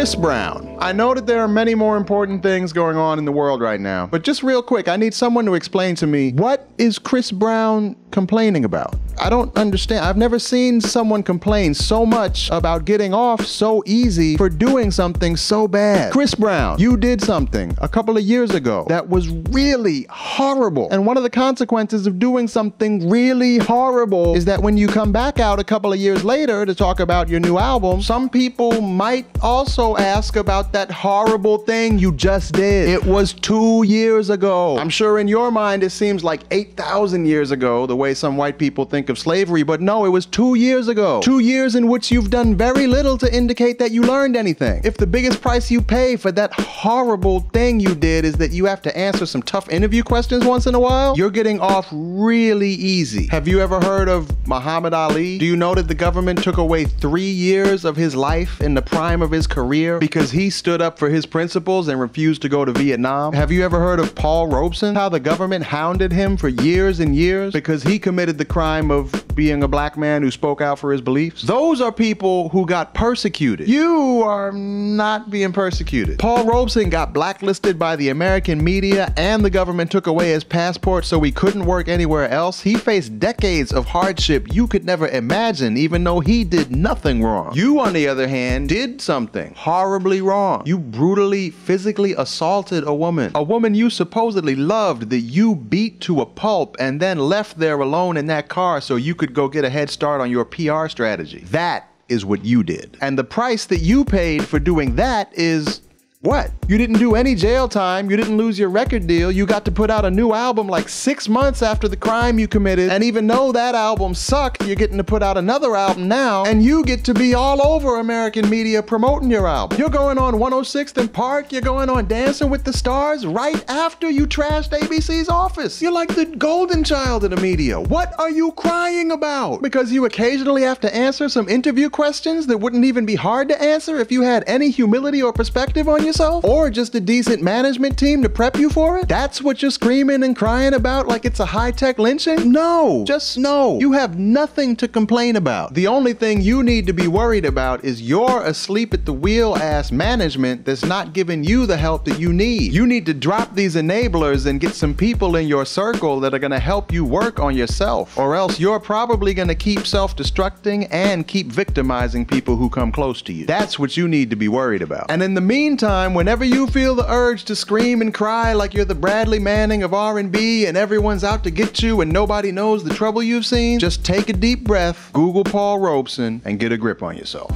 Chris Brown. I know that there are many more important things going on in the world right now, but just real quick, I need someone to explain to me, what is Chris Brown complaining about? I don't understand. I've never seen someone complain so much about getting off so easy for doing something so bad. Chris Brown, you did something a couple of years ago that was really horrible. And one of the consequences of doing something really horrible is that when you come back out a couple of years later to talk about your new album, some people might also ask about that horrible thing you just did. It was 2 years ago. I'm sure in your mind it seems like 8,000 years ago, the way some white people think of slavery, but no, it was 2 years ago. 2 years in which you've done very little to indicate that you learned anything. If the biggest price you pay for that horrible thing you did is that you have to answer some tough interview questions once in a while, you're getting off really easy. Have you ever heard of Muhammad Ali? Do you know that the government took away 3 years of his life in the prime of his career because he stood up for his principles and refused to go to Vietnam? Have you ever heard of Paul Robeson? How the government hounded him for years and years because he committed the crime of being a black man who spoke out for his beliefs? Those are people who got persecuted. You are not being persecuted. Paul Robeson got blacklisted by the American media and the government took away his passport so he couldn't work anywhere else. He faced decades of hardship you could never imagine, even though he did nothing wrong. You, on the other hand, did something horribly wrong. You brutally, physically assaulted a woman you supposedly loved, that you beat to a pulp and then left there alone in that car so you could go get a head start on your PR strategy. That is what you did. And the price that you paid for doing that is what? You didn't do any jail time, you didn't lose your record deal, you got to put out a new album like 6 months after the crime you committed, and even though that album sucked, you're getting to put out another album now, and you get to be all over American media promoting your album. You're going on 106th and Park, you're going on Dancing with the Stars right after you trashed ABC's Office. You're like the golden child of the media. What are you crying about? Because you occasionally have to answer some interview questions that wouldn't even be hard to answer if you had any humility or perspective on yourself? Or just a decent management team to prep you for it? That's what you're screaming and crying about like it's a high-tech lynching? No, just no. You have nothing to complain about. The only thing you need to be worried about is your asleep at the wheel ass management that's not giving you the help that you need. You need to drop these enablers and get some people in your circle that are gonna help you work on yourself, or else you're probably gonna keep self-destructing and keep victimizing people who come close to you. That's what you need to be worried about. And in the meantime, whenever you feel the urge to scream and cry like you're the Bradley Manning of R&B and everyone's out to get you and nobody knows the trouble you've seen, just take a deep breath, Google Paul Robeson, and get a grip on yourself.